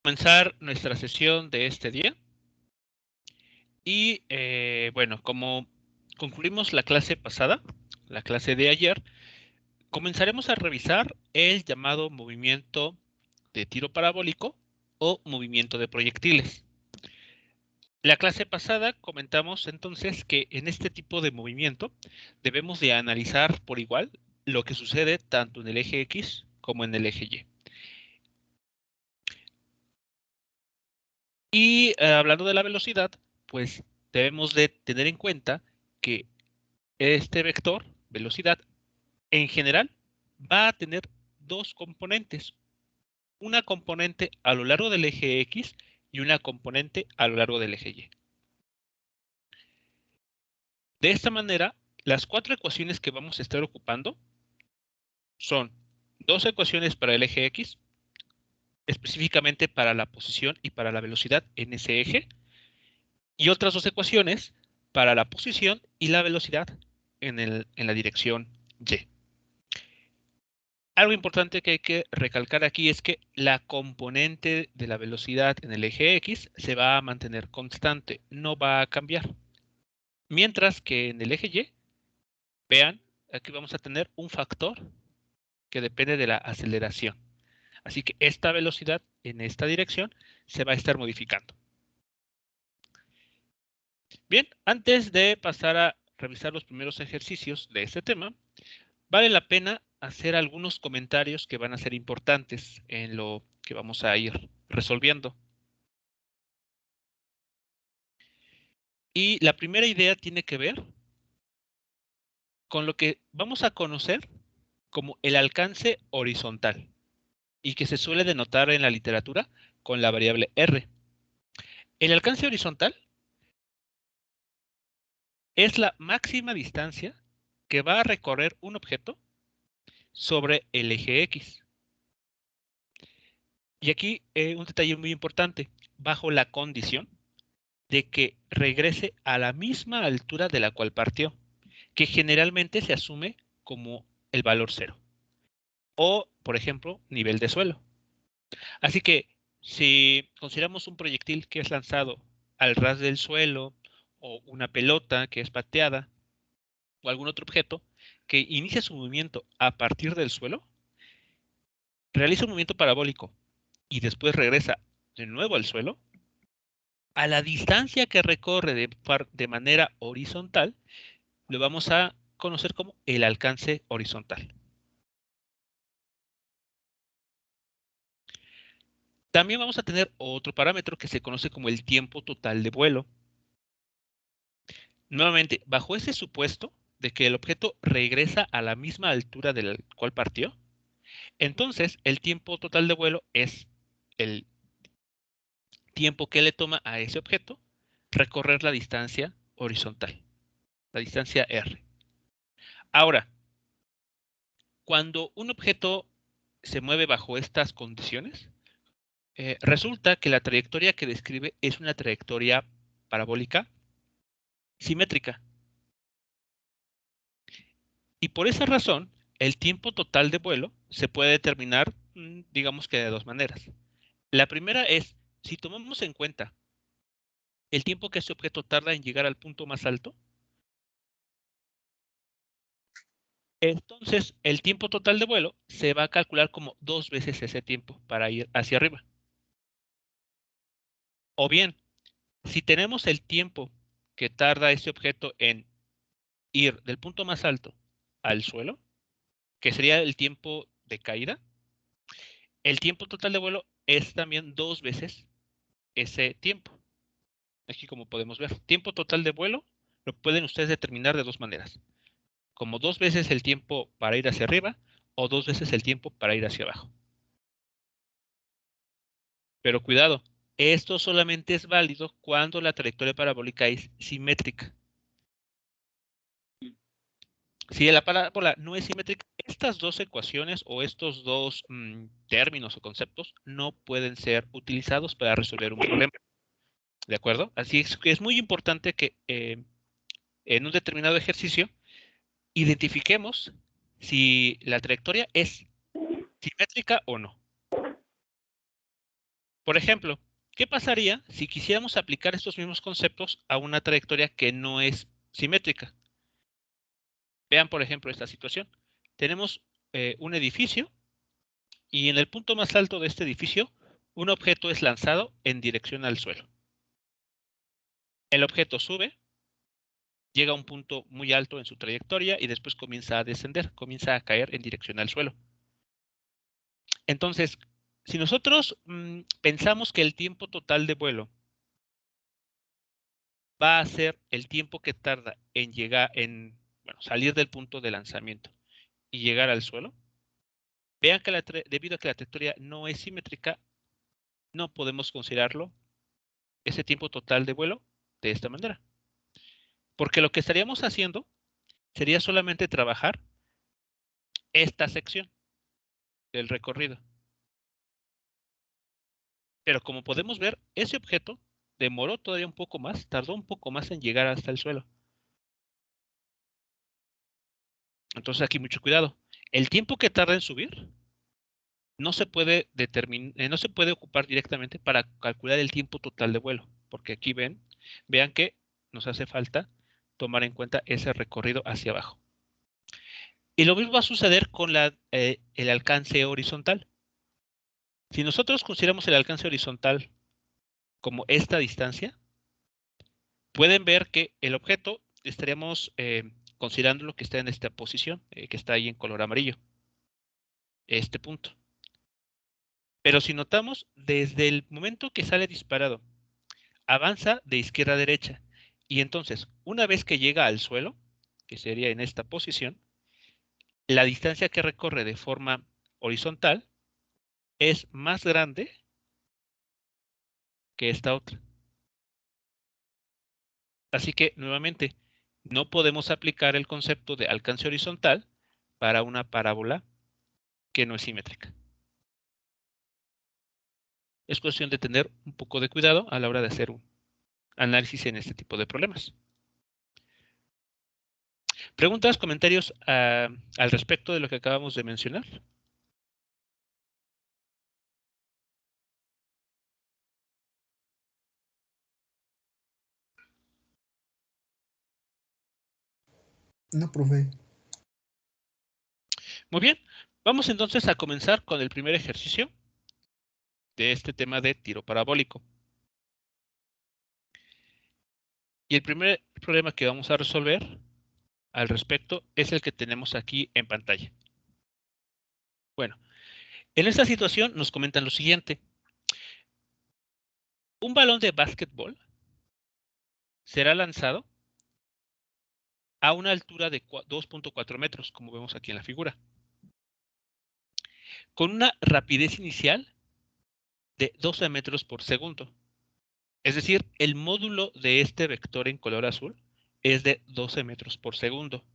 Comenzar nuestra sesión de este día. Y bueno, como concluimos la clase pasada, la clase de ayer, comenzaremos a revisar el llamado movimiento de tiro parabólico o movimiento de proyectiles. La clase pasada comentamos entonces que en este tipo de movimiento debemos de analizar por igual lo que sucede tanto en el eje X como en el eje Y. Y hablando de la velocidad, pues debemos de tener en cuenta que este vector, velocidad, en general va a tener dos componentes. Una componente a lo largo del eje X y una componente a lo largo del eje Y. De esta manera, las cuatro ecuaciones que vamos a estar ocupando son dos ecuaciones para el eje X, específicamente para la posición y para la velocidad en ese eje, y otras dos ecuaciones para la posición y la velocidad en la dirección Y. Algo importante que hay que recalcar aquí es que la componente de la velocidad en el eje X se va a mantener constante, no va a cambiar. Mientras que en el eje Y, vean, aquí vamos a tener un factor que depende de la aceleración. Así que esta velocidad en esta dirección se va a estar modificando. Bien, antes de pasar a revisar los primeros ejercicios de este tema, vale la pena hacer algunos comentarios que van a ser importantes en lo que vamos a ir resolviendo. Y la primera idea tiene que ver con lo que vamos a conocer como el alcance horizontal y que se suele denotar en la literatura con la variable R. El alcance horizontal es la máxima distancia que va a recorrer un objeto sobre el eje X. Y aquí un detalle muy importante, bajo la condición de que regrese a la misma altura de la cual partió, que generalmente se asume como el valor cero. O, por ejemplo, nivel de suelo. Así que si consideramos un proyectil que es lanzado al ras del suelo, o una pelota que es pateada, o algún otro objeto que inicia su movimiento a partir del suelo, realiza un movimiento parabólico y después regresa de nuevo al suelo, a la distancia que recorre de manera horizontal, lo vamos a conocer como el alcance horizontal. También vamos a tener otro parámetro que se conoce como el tiempo total de vuelo. Nuevamente, bajo ese supuesto de que el objeto regresa a la misma altura de la cual partió, entonces el tiempo total de vuelo es el tiempo que le toma a ese objeto recorrer la distancia horizontal, la distancia r. Ahora, cuando un objeto se mueve bajo estas condiciones, resulta que la trayectoria que describe es una trayectoria parabólica simétrica. Y por esa razón, el tiempo total de vuelo se puede determinar, digamos que de dos maneras. La primera es, si tomamos en cuenta el tiempo que este objeto tarda en llegar al punto más alto, entonces el tiempo total de vuelo se va a calcular como 2 veces ese tiempo para ir hacia arriba. O bien, si tenemos el tiempo que tarda este objeto en ir del punto más alto al suelo, que sería el tiempo de caída, el tiempo total de vuelo es también 2 veces ese tiempo. Aquí como podemos ver, tiempo total de vuelo lo pueden ustedes determinar de dos maneras. Como 2 veces el tiempo para ir hacia arriba o 2 veces el tiempo para ir hacia abajo. Pero cuidado, esto solamente es válido cuando la trayectoria parabólica es simétrica. Si la parábola no es simétrica, estas dos ecuaciones o estos dos términos o conceptos no pueden ser utilizados para resolver un problema. ¿De acuerdo? Así es que es muy importante que en un determinado ejercicio identifiquemos si la trayectoria es simétrica o no. Por ejemplo, ¿qué pasaría si quisiéramos aplicar estos mismos conceptos a una trayectoria que no es simétrica? Vean, por ejemplo, esta situación. Tenemos un edificio y en el punto más alto de este edificio, un objeto es lanzado en dirección al suelo. El objeto sube, llega a un punto muy alto en su trayectoria y después comienza a descender, comienza a caer en dirección al suelo. Entonces, si nosotros pensamos que el tiempo total de vuelo va a ser el tiempo que tarda en llegar, salir del punto de lanzamiento y llegar al suelo, vean que debido a que la trayectoria no es simétrica, no podemos considerarlo ese tiempo total de vuelo de esta manera. Porque lo que estaríamos haciendo sería solamente trabajar esta sección del recorrido. Pero como podemos ver, ese objeto demoró todavía un poco más, tardó un poco más en llegar hasta el suelo. Entonces aquí mucho cuidado. El tiempo que tarda en subir no se puede no se puede ocupar directamente para calcular el tiempo total de vuelo, porque aquí vean que nos hace falta tomar en cuenta ese recorrido hacia abajo. Y lo mismo va a suceder con el alcance horizontal. Si nosotros consideramos el alcance horizontal como esta distancia, pueden ver que el objeto estaríamos considerando lo que está en esta posición, que está ahí en color amarillo, este punto. Pero si notamos, desde el momento que sale disparado, avanza de izquierda a derecha, y entonces, una vez que llega al suelo, que sería en esta posición, la distancia que recorre de forma horizontal es más grande que esta otra. Así que, nuevamente, no podemos aplicar el concepto de alcance horizontal para una parábola que no es simétrica. Es cuestión de tener un poco de cuidado a la hora de hacer un análisis en este tipo de problemas. ¿Preguntas, comentarios al respecto de lo que acabamos de mencionar? No, profe. Muy bien, vamos entonces a comenzar con el primer ejercicio de este tema de tiro parabólico. Y el primer problema que vamos a resolver al respecto es el que tenemos aquí en pantalla. Bueno, en esta situación nos comentan lo siguiente. Un balón de básquetbol será lanzado a una altura de 2.4 metros, como vemos aquí en la figura, con una rapidez inicial de 12 metros por segundo. Es decir, el módulo de este vector en color azul es de 12 metros por segundo.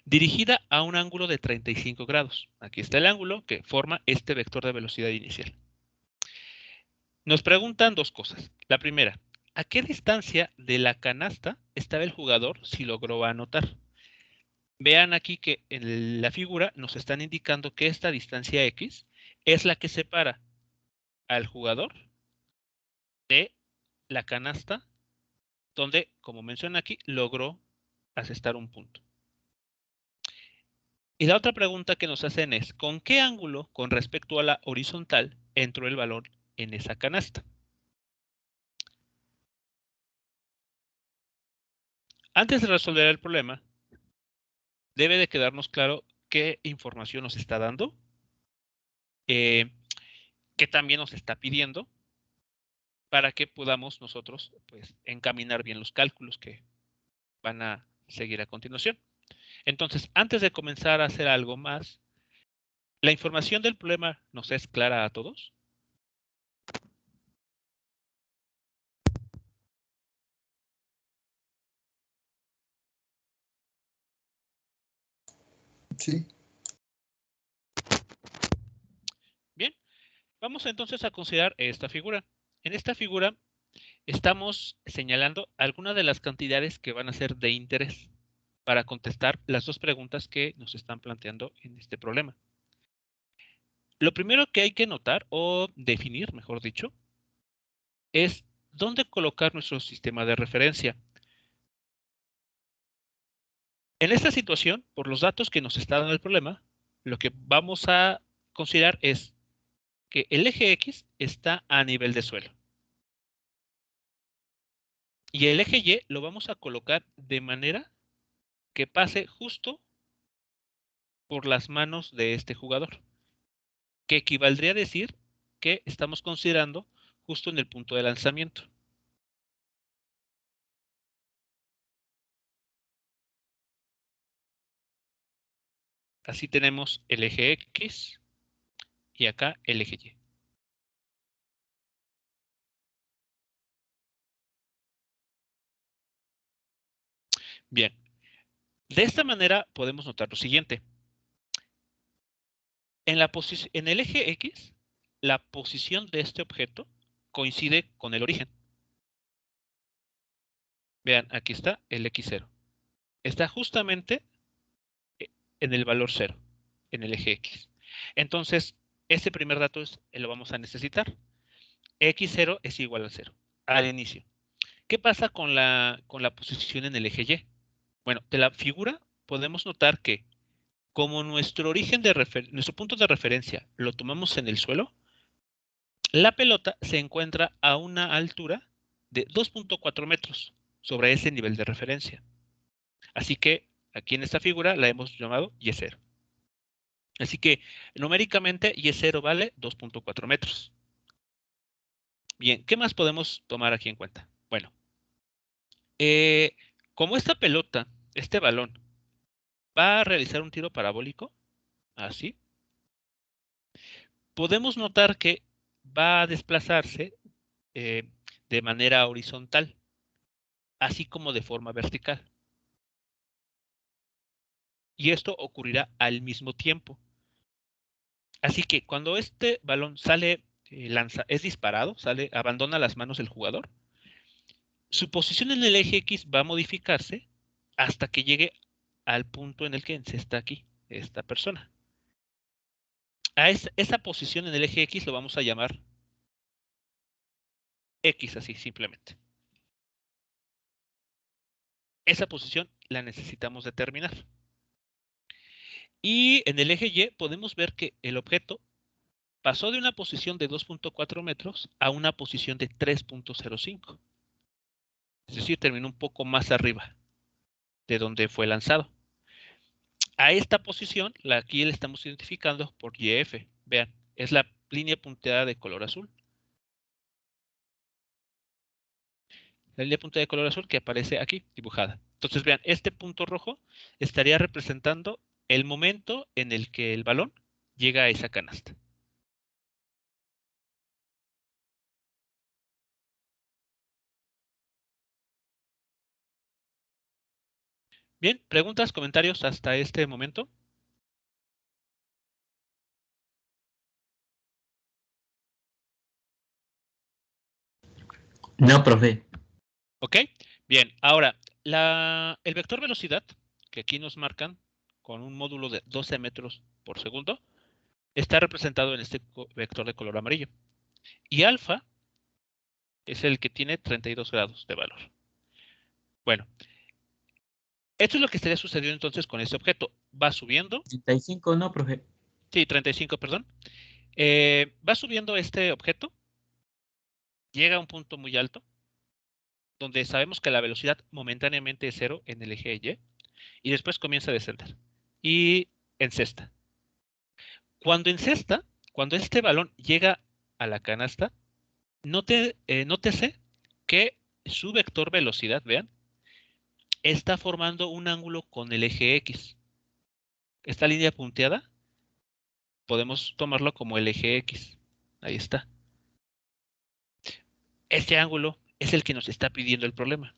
Dirigida a un ángulo de 35 grados. Aquí está el ángulo que forma este vector de velocidad inicial. Nos preguntan dos cosas. La primera, ¿a qué distancia de la canasta estaba el jugador si logró anotar? Vean aquí que en la figura nos están indicando que esta distancia X es la que separa al jugador de la canasta donde, como menciona aquí, logró asestar un punto. Y la otra pregunta que nos hacen es, ¿con qué ángulo con respecto a la horizontal entró el balón en esa canasta? Antes de resolver el problema, debe de quedarnos claro qué información nos está dando, qué también nos está pidiendo, para que podamos nosotros pues, encaminar bien los cálculos que van a seguir a continuación. Entonces, antes de comenzar a hacer algo más, ¿la información del problema nos es clara a todos? Sí. Bien, vamos entonces a considerar esta figura. En esta figura estamos señalando algunas de las cantidades que van a ser de interés para contestar las dos preguntas que nos están planteando en este problema. Lo primero que hay que notar, o definir, mejor dicho, es dónde colocar nuestro sistema de referencia. En esta situación, por los datos que nos está dando el problema, lo que vamos a considerar es que el eje X está a nivel de suelo. Y el eje Y lo vamos a colocar de manera que pase justo por las manos de este jugador, que equivaldría a decir que estamos considerando justo en el punto de lanzamiento. Así tenemos el eje X y acá el eje Y. Bien, de esta manera podemos notar lo siguiente. En el eje X, la posición de este objeto coincide con el origen. Vean, aquí está el X0. Está justamente en el valor 0, en el eje X. Entonces, este primer dato lo vamos a necesitar. X0 es igual a 0, al inicio. ¿Qué pasa con la posición en el eje Y? Bueno, de la figura podemos notar que como nuestro punto de referencia lo tomamos en el suelo, la pelota se encuentra a una altura de 2.4 metros sobre ese nivel de referencia. Así que aquí en esta figura la hemos llamado Y0. Así que numéricamente Y0 vale 2.4 metros. Bien, ¿qué más podemos tomar aquí en cuenta? Bueno, como esta pelota, este balón, va a realizar un tiro parabólico, así, podemos notar que va a desplazarse eh, de manera horizontal, así como de forma vertical. Y esto ocurrirá al mismo tiempo. Así que cuando este balón sale, es disparado, abandona las manos del jugador, su posición en el eje X va a modificarse hasta que llegue al punto en el que se está aquí, esta persona. A esa posición en el eje X lo vamos a llamar X, así simplemente. Esa posición la necesitamos determinar. Y en el eje Y podemos ver que el objeto pasó de una posición de 2.4 metros a una posición de 3.05. Es decir, terminó un poco más arriba de donde fue lanzado. A esta posición, aquí la estamos identificando por YF. Vean, es la línea punteada de color azul. La línea punteada de color azul que aparece aquí dibujada. Entonces, vean, este punto rojo estaría representando el momento en el que el balón llega a esa canasta. Bien, preguntas, comentarios hasta este momento. No, profe. ¿Ok? Bien, ahora, el vector velocidad, que aquí nos marcan con un módulo de 12 metros por segundo, está representado en este vector de color amarillo. Y alfa es el que tiene 32 grados de valor. Bueno, esto es lo que estaría sucediendo entonces con este objeto. Va subiendo. 35, no, profe. Sí, 35, perdón. Va subiendo este objeto, llega a un punto muy alto, donde sabemos que la velocidad momentáneamente es 0 en el eje Y, y después comienza a descender. Y encesta. Cuando encesta, cuando este balón llega a la canasta, nótese que su vector velocidad, vean, está formando un ángulo con el eje X. Esta línea punteada podemos tomarlo como el eje X. Ahí está. Este ángulo es el que nos está pidiendo el problema.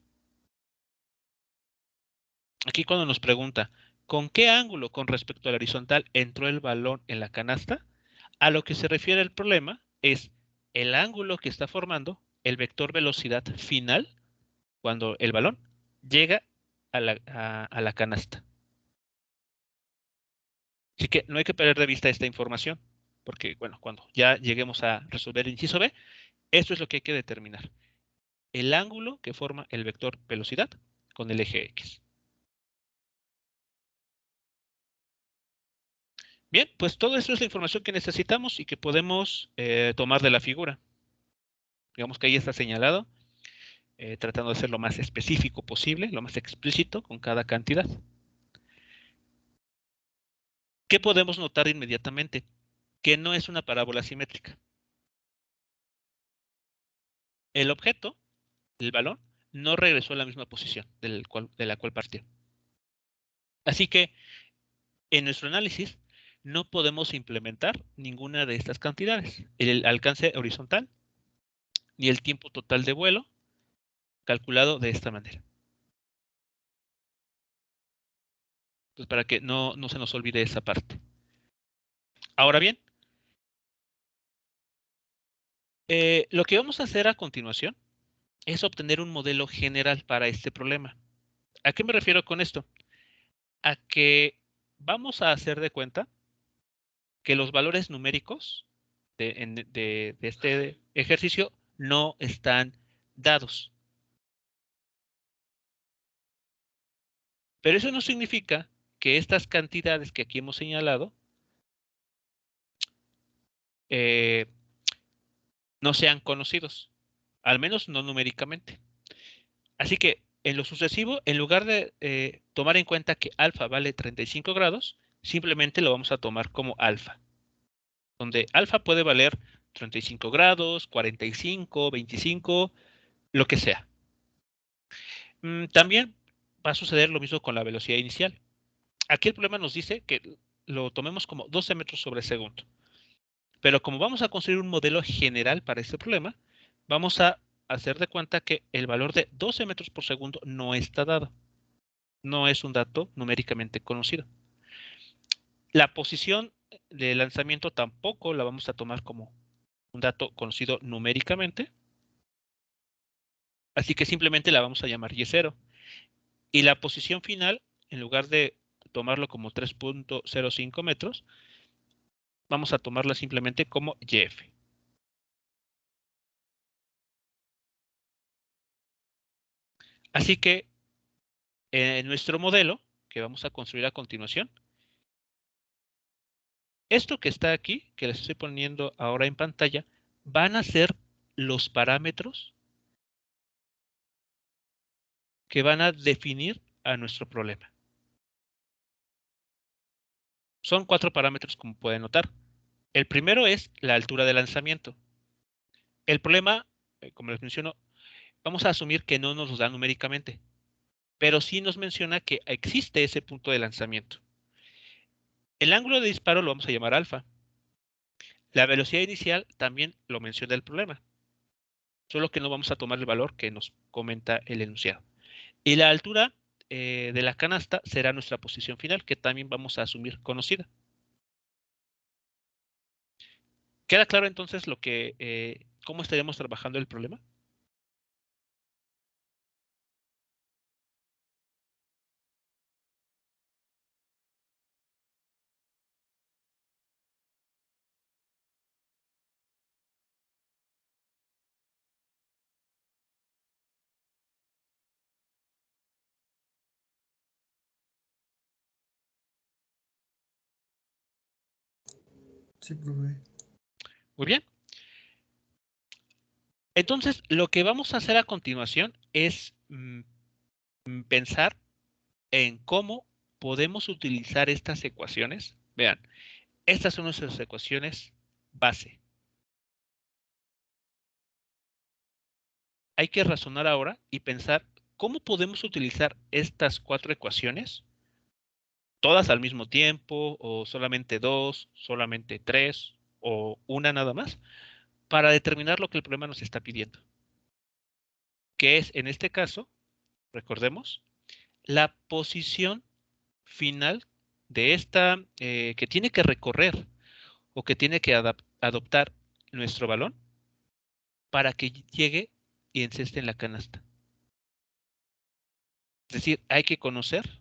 Aquí cuando nos pregunta, ¿con qué ángulo con respecto al horizontal entró el balón en la canasta? A lo que se refiere el problema es el ángulo que está formando el vector velocidad final cuando el balón llega a la canasta. Así que no hay que perder de vista esta información. porque, bueno, cuando ya lleguemos a resolver el inciso B, esto es lo que hay que determinar. El ángulo que forma el vector velocidad con el eje X. Bien, pues todo eso es la información que necesitamos y que podemos tomar de la figura. Digamos que ahí está señalado, tratando de ser lo más específico posible, lo más explícito con cada cantidad. ¿Qué podemos notar inmediatamente? Que no es una parábola simétrica. El objeto, el balón, no regresó a la misma posición de la cual partió. Así que en nuestro análisis no podemos implementar ninguna de estas cantidades. El alcance horizontal ni el tiempo total de vuelo calculado de esta manera. Pues para que no se nos olvide esa parte. Ahora bien, lo que vamos a hacer a continuación es obtener un modelo general para este problema. ¿A qué me refiero con esto? A que vamos a hacer de cuenta que los valores numéricos de este ejercicio no están dados. Pero eso no significa que estas cantidades que aquí hemos señalado no sean conocidos, al menos no numéricamente. Así que en lo sucesivo, en lugar de tomar en cuenta que alfa vale 35 grados, simplemente lo vamos a tomar como alfa, donde alfa puede valer 35 grados, 45, 25, lo que sea. También va a suceder lo mismo con la velocidad inicial. Aquí el problema nos dice que lo tomemos como 12 metros sobre segundo. Pero como vamos a construir un modelo general para este problema, vamos a hacer de cuenta que el valor de 12 metros por segundo no está dado. No es un dato numéricamente conocido. La posición de lanzamiento tampoco la vamos a tomar como un dato conocido numéricamente. Así que simplemente la vamos a llamar Y0. Y la posición final, en lugar de tomarlo como 3.05 metros, vamos a tomarla simplemente como YF. Así que en nuestro modelo, que vamos a construir a continuación, esto que está aquí, que les estoy poniendo ahora en pantalla, van a ser los parámetros que van a definir a nuestro problema. Son 4 parámetros, como pueden notar. El primero es la altura de lanzamiento. El problema, como les menciono, vamos a asumir que no nos lo da numéricamente, pero sí nos menciona que existe ese punto de lanzamiento. El ángulo de disparo lo vamos a llamar alfa. La velocidad inicial también lo menciona el problema, solo que no vamos a tomar el valor que nos comenta el enunciado. Y la altura de la canasta será nuestra posición final, que también vamos a asumir conocida. ¿Queda claro entonces cómo estaríamos trabajando el problema? Sí, profe. Muy bien. Entonces, lo que vamos a hacer a continuación es pensar en cómo podemos utilizar estas ecuaciones. Vean, estas son nuestras ecuaciones base. Hay que razonar ahora y pensar cómo podemos utilizar estas 4 ecuaciones, todas al mismo tiempo, o solamente 2, solamente 3, o una nada más, para determinar lo que el problema nos está pidiendo. Que es, en este caso, recordemos, la posición final de esta que tiene que recorrer o que tiene que adoptar nuestro balón para que llegue y enceste en la canasta. Es decir, hay que conocer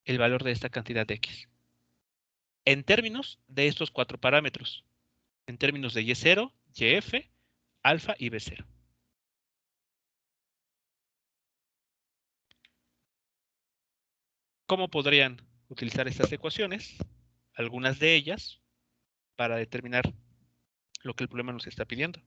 el valor de esta cantidad de X. en términos de estos cuatro parámetros, en términos de Y0, YF, alfa y B0. ¿Cómo podrían utilizar estas ecuaciones? Algunas de ellas para determinar lo que el problema nos está pidiendo.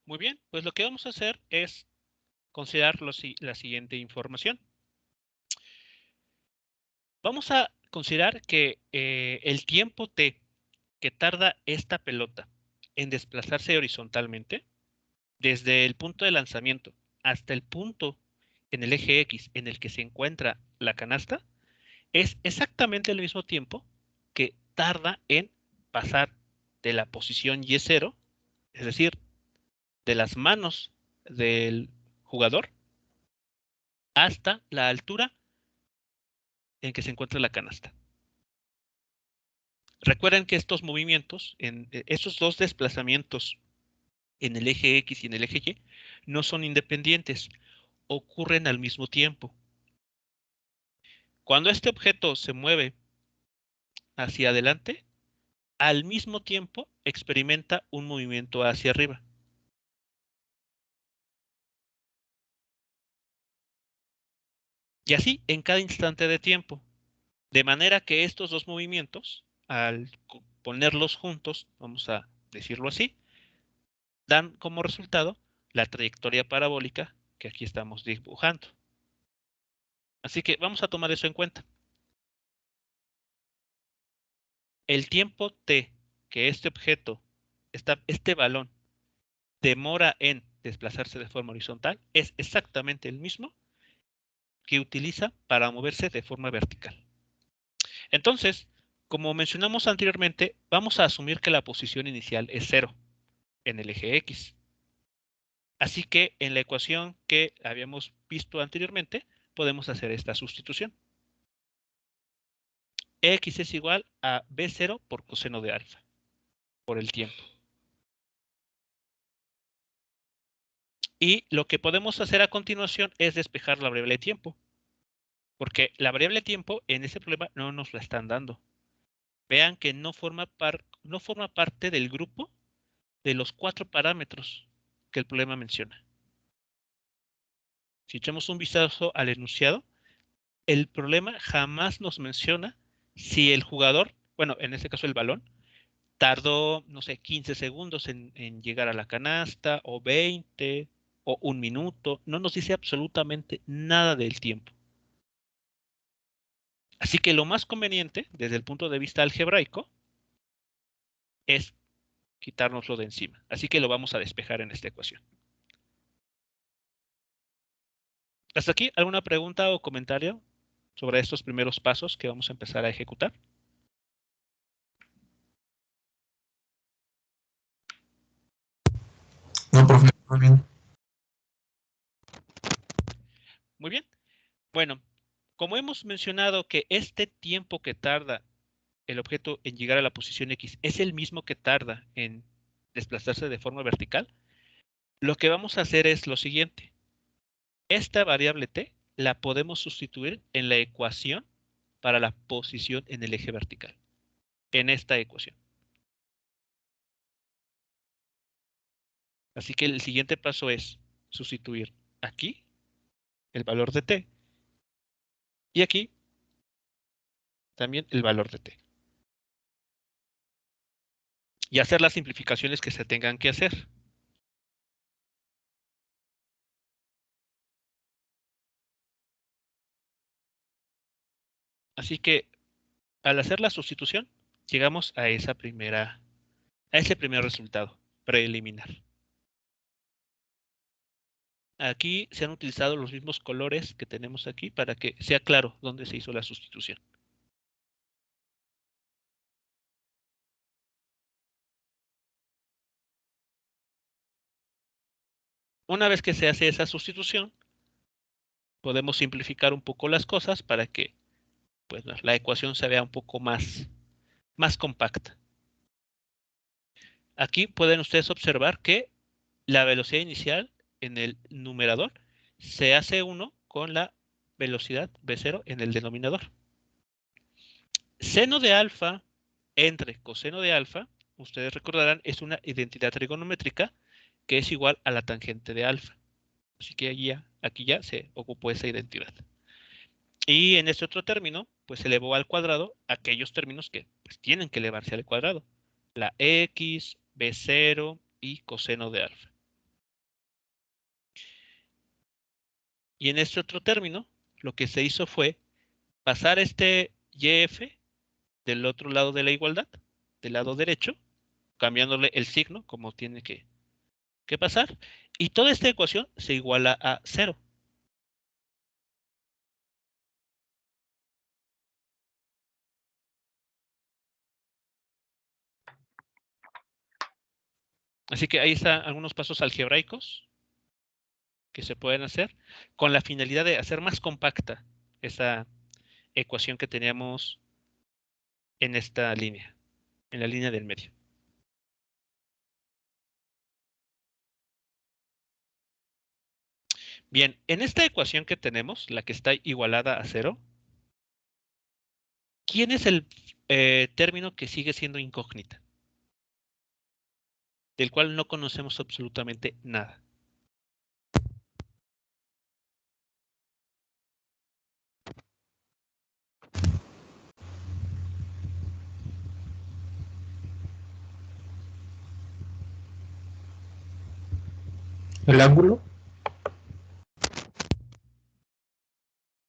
Muy bien, pues lo que vamos a hacer es considerar la siguiente información. Vamos a considerar que el tiempo t que tarda esta pelota en desplazarse horizontalmente, desde el punto de lanzamiento hasta el punto en el eje X en el que se encuentra la canasta, es exactamente el mismo tiempo que tarda en pasar de la posición Y0, es decir, de las manos del jugador, hasta la altura en que se encuentra la canasta. Recuerden que estos movimientos, estos dos desplazamientos en el eje X y en el eje Y, no son independientes, ocurren al mismo tiempo. Cuando este objeto se mueve hacia adelante, al mismo tiempo experimenta un movimiento hacia arriba. Y así en cada instante de tiempo. De manera que estos dos movimientos, al ponerlos juntos, vamos a decirlo así, dan como resultado la trayectoria parabólica que aquí estamos dibujando. Así que vamos a tomar eso en cuenta. El tiempo t que este objeto, este balón, demora en desplazarse de forma horizontal es exactamente el mismo que utiliza para moverse de forma vertical. Entonces, como mencionamos anteriormente, vamos a asumir que la posición inicial es 0 en el eje X. Así que en la ecuación que habíamos visto anteriormente, podemos hacer esta sustitución. X es igual a B0 por coseno de alfa, por el tiempo. Y lo que podemos hacer a continuación es despejar la variable de tiempo, porque la variable de tiempo en ese problema no nos la están dando. Vean que no forma parte del grupo de los 4 parámetros que el problema menciona. Si echamos un vistazo al enunciado, el problema jamás nos menciona si el jugador, bueno, en este caso el balón, tardó, no sé, 15 segundos en llegar a la canasta, o 20, o un minuto. No nos dice absolutamente nada del tiempo. Así que lo más conveniente, desde el punto de vista algebraico, es quitárnoslo de encima. Así que lo vamos a despejar en esta ecuación. ¿Hasta aquí alguna pregunta o comentario sobre estos primeros pasos que vamos a empezar a ejecutar? No, profe, muy bien. Muy bien. Bueno, como hemos mencionado que este tiempo que tarda el objeto en llegar a la posición X es el mismo que tarda en desplazarse de forma vertical, lo que vamos a hacer es lo siguiente. Esta variable t la podemos sustituir en la ecuación para la posición en el eje vertical, en esta ecuación. Así que el siguiente paso es sustituir aquí el valor de t y aquí también el valor de t. Y hacer las simplificaciones que se tengan que hacer. Así que al hacer la sustitución, llegamos a ese primer resultado preliminar. Aquí se han utilizado los mismos colores que tenemos aquí para que sea claro dónde se hizo la sustitución. Una vez que se hace esa sustitución, podemos simplificar un poco las cosas para que pues, la ecuación se vea un poco más compacta. Aquí pueden ustedes observar que la velocidad inicial en el numerador se hace 1 con la velocidad V0 en el denominador. Seno de alfa entre coseno de alfa, ustedes recordarán, es una identidad trigonométrica que es igual a la tangente de alfa. Así que aquí ya se ocupó esa identidad. Y en este otro término, pues se elevó al cuadrado aquellos términos que pues, tienen que elevarse al cuadrado. La x, b0 y coseno de alfa. Y en este otro término, lo que se hizo fue pasar este YF del otro lado de la igualdad, del lado derecho, cambiándole el signo como tiene que pasar. Y toda esta ecuación se iguala a 0. Así que ahí están algunos pasos algebraicos que se pueden hacer con la finalidad de hacer más compacta esa ecuación que teníamos en esta línea, en la línea del medio. Bien, en esta ecuación que tenemos, la que está igualada a 0, ¿quién es el término que sigue siendo incógnita? Del cual no conocemos absolutamente nada. ¿El ángulo?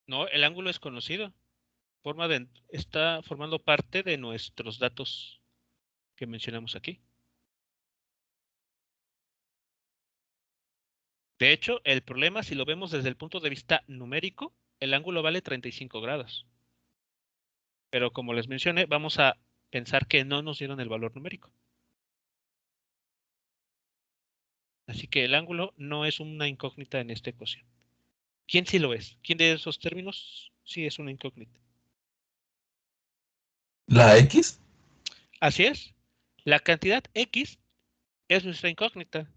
No, el ángulo es conocido. Está formando parte de nuestros datos que mencionamos aquí. De hecho, el problema, si lo vemos desde el punto de vista numérico, el ángulo vale 35 grados. Pero como les mencioné, vamos a pensar que no nos dieron el valor numérico. Así que el ángulo no es una incógnita en esta ecuación. ¿Quién sí lo es? ¿Quién de esos términos sí es una incógnita? ¿La X? Así es. La cantidad X es nuestra incógnita.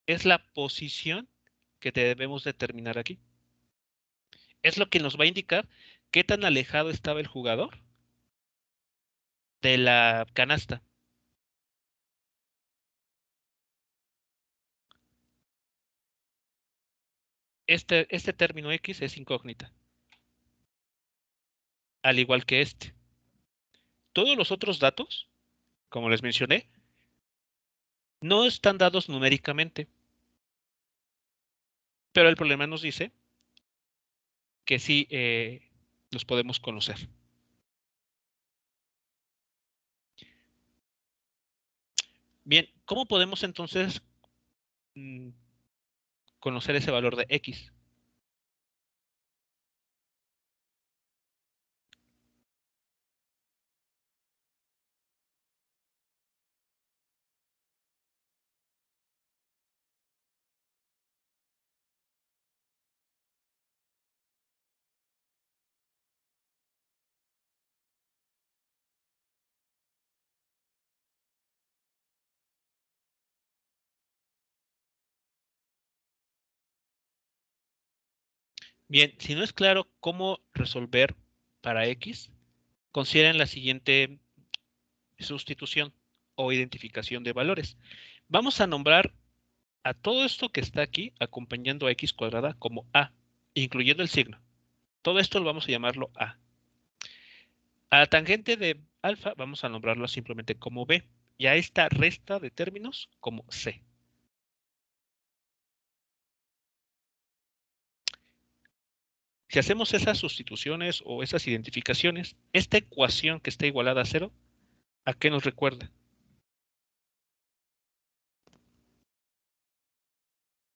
Es la posición que debemos determinar aquí. Es lo que nos va a indicar qué tan alejado estaba el jugador de la canasta. este término X es incógnita, al igual que este. Todos los otros datos, como les mencioné, no están dados numéricamente, pero el problema nos dice que sí los podemos conocer. Bien, ¿cómo podemos entonces conocer ese valor de X? Bien, si no es claro cómo resolver para X, consideren la siguiente sustitución o identificación de valores. Vamos a nombrar a todo esto que está aquí acompañando a X cuadrada como A, incluyendo el signo. Todo esto lo vamos a llamarlo A. A la tangente de alfa vamos a nombrarlo simplemente como B. Y a esta resta de términos como C. Si hacemos esas sustituciones o esas identificaciones, esta ecuación que está igualada a 0, ¿a qué nos recuerda?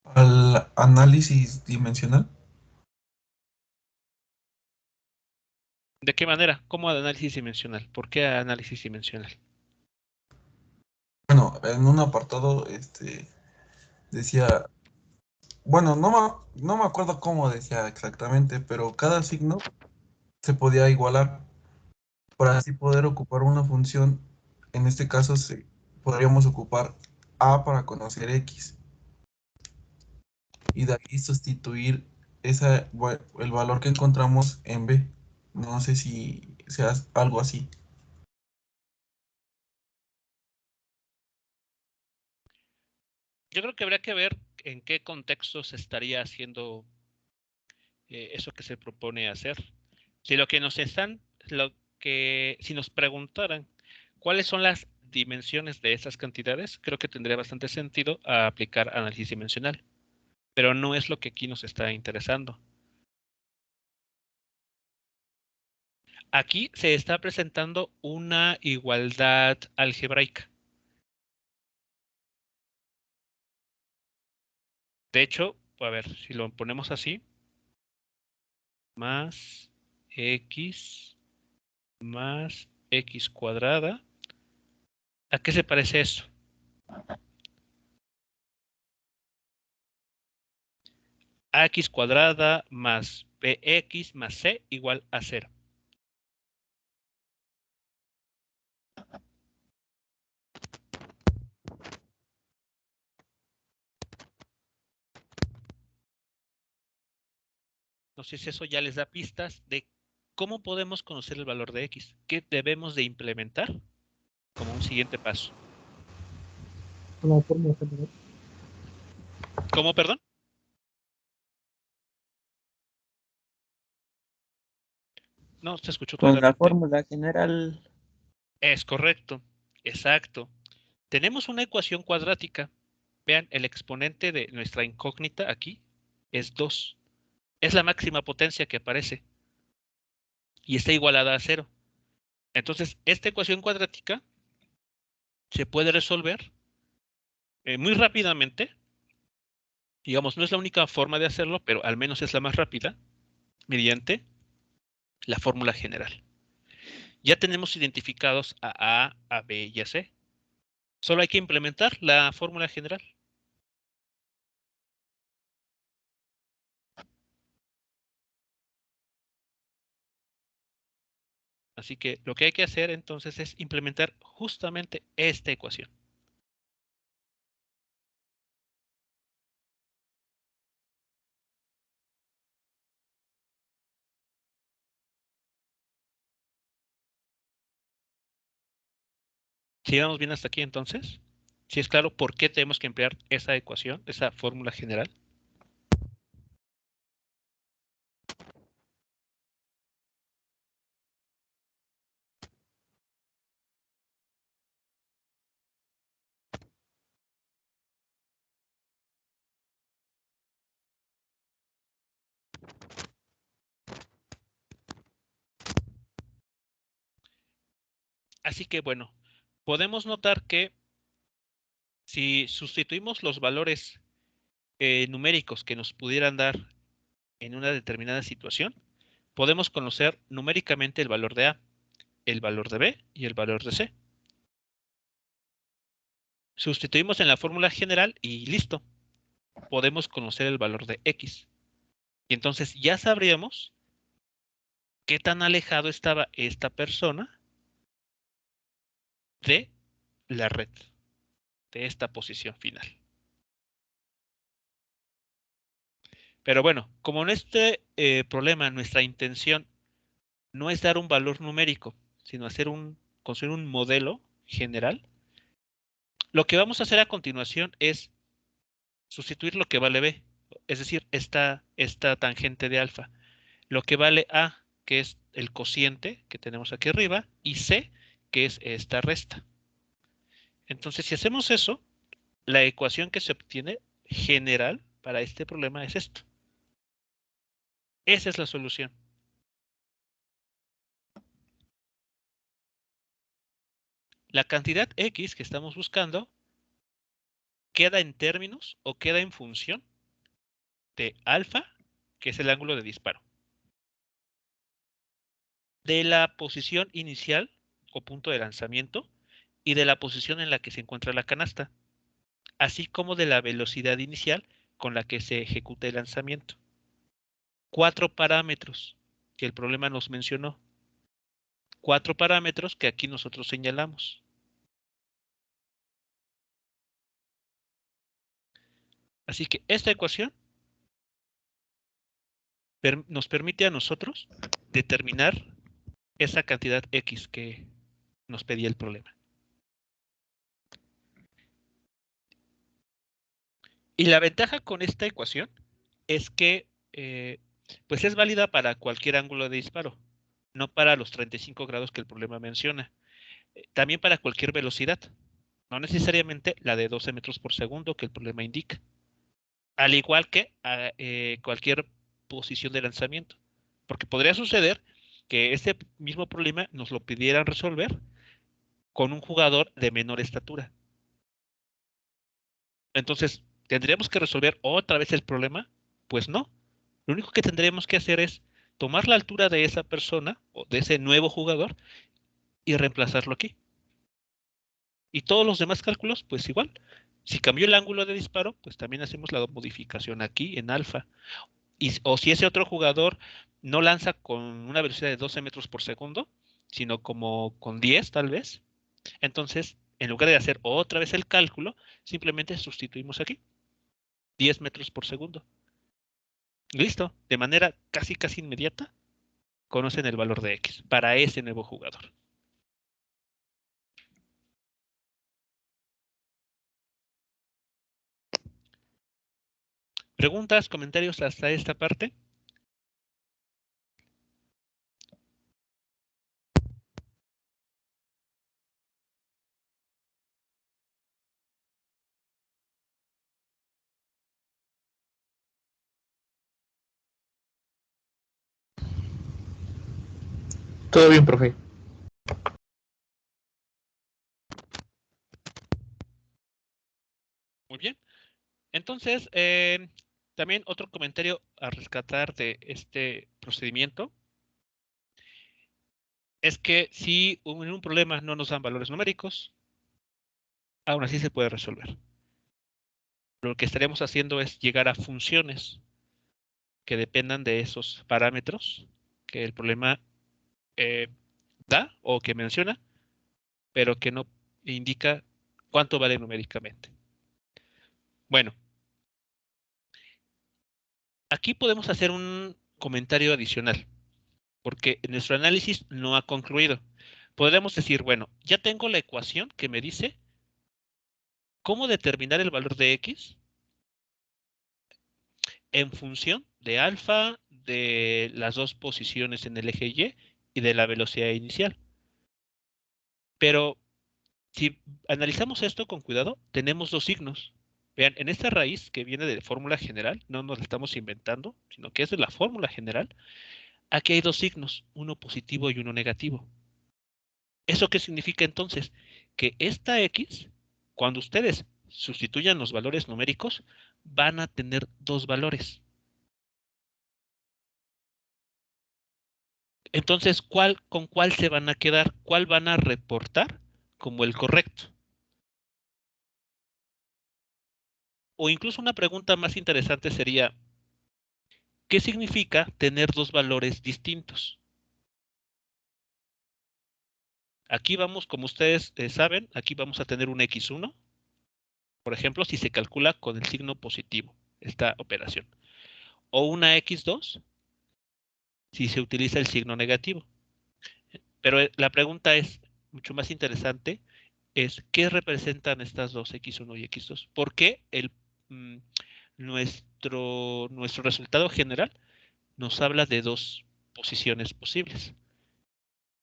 Al análisis dimensional. ¿De qué manera? ¿Cómo al análisis dimensional? ¿Por qué análisis dimensional? Bueno, en un apartado decía, bueno, no me acuerdo cómo decía exactamente, pero cada signo se podía igualar para así poder ocupar una función. En este caso podríamos ocupar A para conocer X y de ahí sustituir el valor que encontramos en B. No sé si sea algo así. Yo creo que habría que ver en qué contexto se estaría haciendo eso que se propone hacer. Si lo que nos están, si nos preguntaran cuáles son las dimensiones de esas cantidades, creo que tendría bastante sentido a aplicar análisis dimensional. Pero no es lo que aquí nos está interesando. Aquí se está presentando una igualdad algebraica. De hecho, a ver, si lo ponemos así, más x más x cuadrada. ¿A qué se parece eso? Ax cuadrada más bx más c igual a 0. No sé si eso ya les da pistas de cómo podemos conocer el valor de x. ¿Qué debemos de implementar como un siguiente paso? Como fórmula general. ¿Cómo, perdón? No, se escuchó Con la claramente. fórmula general. Es correcto, exacto. Tenemos una ecuación cuadrática. Vean, el exponente de nuestra incógnita aquí es 2. Es la máxima potencia que aparece y está igualada a 0. Entonces, esta ecuación cuadrática se puede resolver muy rápidamente. Digamos, no es la única forma de hacerlo, pero al menos es la más rápida, mediante la fórmula general. Ya tenemos identificados a B y a C. Solo hay que implementar la fórmula general. Así que lo que hay que hacer entonces es implementar justamente esta ecuación. Si vamos bien hasta aquí entonces, si es claro por qué tenemos que emplear esa ecuación, esa fórmula general. Así que bueno, podemos notar que si sustituimos los valores numéricos que nos pudieran dar en una determinada situación, podemos conocer numéricamente el valor de A, el valor de B y el valor de C. Sustituimos en la fórmula general y listo. Podemos conocer el valor de X. Y entonces ya sabríamos qué tan alejado estaba esta persona de la red, de esta posición final. Pero bueno, como en este problema, nuestra intención no es dar un valor numérico, sino construir un modelo general, lo que vamos a hacer a continuación es sustituir lo que vale B, es decir, esta tangente de alfa, lo que vale A, que es el cociente que tenemos aquí arriba, y C, que es esta resta. Entonces, si hacemos eso, la ecuación que se obtiene general para este problema es esto. Esa es la solución. La cantidad X que estamos buscando queda en términos o queda en función de alfa, que es el ángulo de disparo, de la posición inicial o punto de lanzamiento y de la posición en la que se encuentra la canasta, así como de la velocidad inicial con la que se ejecuta el lanzamiento. 4 parámetros que el problema nos mencionó. 4 parámetros que aquí nosotros señalamos. Así que esta ecuación nos permite a nosotros determinar esa cantidad X que nos pedía el problema. Y la ventaja con esta ecuación es que pues es válida para cualquier ángulo de disparo, no para los 35 grados que el problema menciona. También para cualquier velocidad, no necesariamente la de 12 metros por segundo que el problema indica. Al igual que cualquier posición de lanzamiento. Porque podría suceder que este mismo problema nos lo pidieran resolver con un jugador de menor estatura. Entonces, ¿tendríamos que resolver otra vez el problema? Pues no. Lo único que tendríamos que hacer es tomar la altura de esa persona o de ese nuevo jugador y reemplazarlo aquí. Y todos los demás cálculos, pues igual. Si cambió el ángulo de disparo, pues también hacemos la modificación aquí en alfa. O si ese otro jugador no lanza con una velocidad de 12 metros por segundo, sino como con 10 tal vez, entonces, en lugar de hacer otra vez el cálculo, simplemente sustituimos aquí 10 metros por segundo. Listo, de manera casi inmediata, conocen el valor de X para ese nuevo jugador. ¿Preguntas, comentarios hasta esta parte? Todo bien, profe. Muy bien. Entonces, también otro comentario a rescatar de este procedimiento es que si en un problema no nos dan valores numéricos, aún así se puede resolver. Lo que estaremos haciendo es llegar a funciones que dependan de esos parámetros que el problema da o que menciona, pero que no indica cuánto vale numéricamente. Bueno, aquí podemos hacer un comentario adicional, porque nuestro análisis no ha concluido. Podríamos decir, bueno, ya tengo la ecuación que me dice cómo determinar el valor de X en función de alfa, de las dos posiciones en el eje y de la velocidad inicial. Pero si analizamos esto con cuidado, tenemos dos signos. Vean, en esta raíz que viene de fórmula general, no nos la estamos inventando, sino que es de la fórmula general, aquí hay dos signos, uno positivo y uno negativo. ¿Eso qué significa entonces? Que esta X, cuando ustedes sustituyan los valores numéricos, van a tener dos valores. Entonces, ¿con cuál se van a quedar? ¿Cuál van a reportar como el correcto? O incluso una pregunta más interesante sería, ¿qué significa tener dos valores distintos? Aquí vamos, como ustedes saben, aquí vamos a tener un X1, por ejemplo, si se calcula con el signo positivo, esta operación. O una X2, si se utiliza el signo negativo. Pero la pregunta es mucho más interesante, es ¿qué representan estas dos X1 y X2? ¿Por qué nuestro resultado general nos habla de dos posiciones posibles?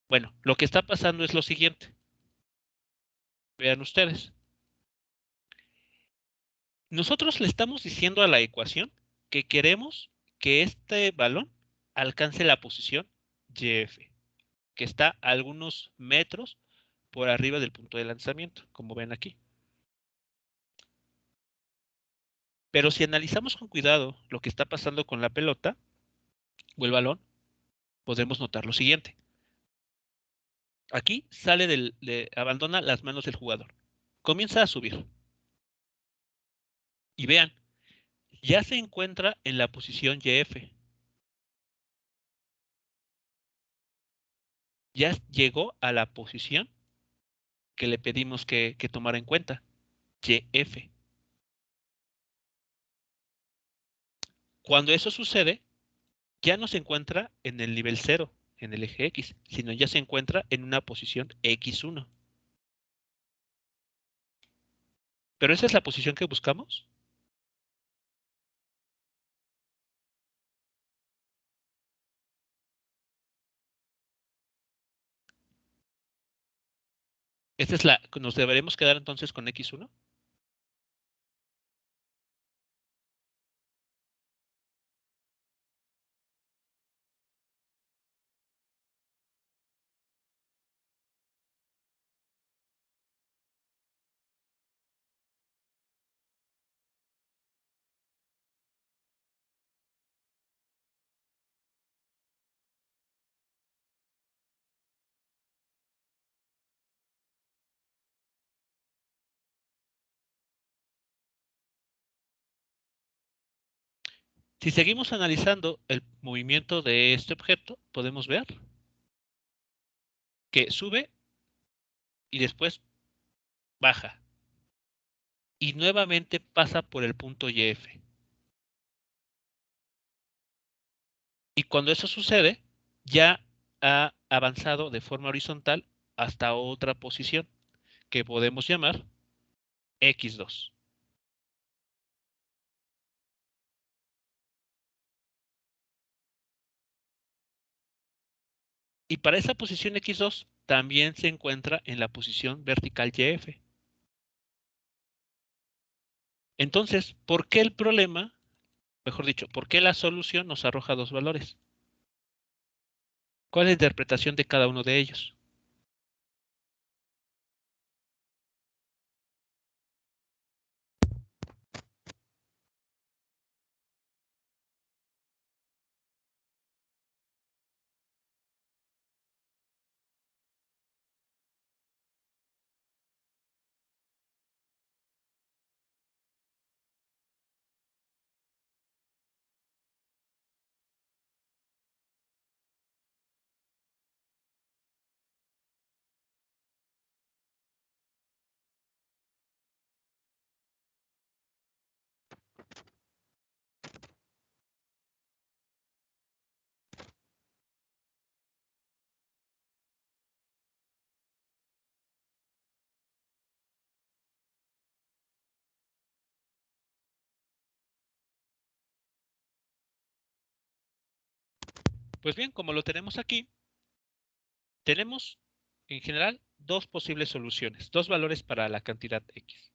Bueno, lo que está pasando es lo siguiente. Vean ustedes. Nosotros le estamos diciendo a la ecuación que queremos que este balón alcance la posición YF, que está a algunos metros por arriba del punto de lanzamiento, como ven aquí. Pero si analizamos con cuidado lo que está pasando con la pelota o el balón, podemos notar lo siguiente. Aquí sale abandona las manos del jugador. Comienza a subir. Y vean, ya se encuentra en la posición YF. Ya llegó a la posición que le pedimos que tomara en cuenta, YF. Cuando eso sucede, ya no se encuentra en el nivel 0, en el eje X, sino ya se encuentra en una posición X1. ¿Pero esa es la posición que buscamos? ¿Nos deberemos quedar entonces con X1? Si seguimos analizando el movimiento de este objeto, podemos ver que sube y después baja. Y nuevamente pasa por el punto YF. Y cuando eso sucede, ya ha avanzado de forma horizontal hasta otra posición que podemos llamar X2. Y para esa posición X2 también se encuentra en la posición vertical YF. Entonces, ¿por qué el problema, mejor dicho, por qué la solución nos arroja dos valores? ¿Cuál es la interpretación de cada uno de ellos? Pues bien, como lo tenemos aquí, tenemos en general dos posibles soluciones, dos valores para la cantidad X.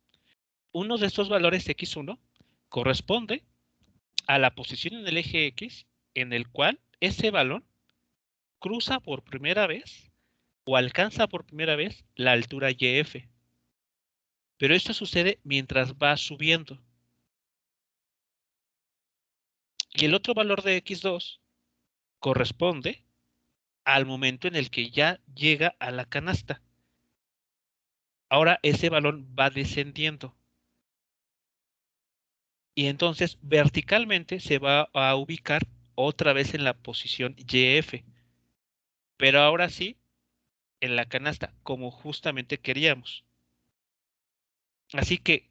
Uno de estos valores X1 corresponde a la posición en el eje X en el cual ese balón cruza por primera vez o alcanza por primera vez la altura YF. Pero esto sucede mientras va subiendo. Y el otro valor de X2 corresponde al momento en el que ya llega a la canasta. Ahora ese balón va descendiendo. Y entonces verticalmente se va a ubicar otra vez en la posición YF. Pero ahora sí, en la canasta, como justamente queríamos. Así que,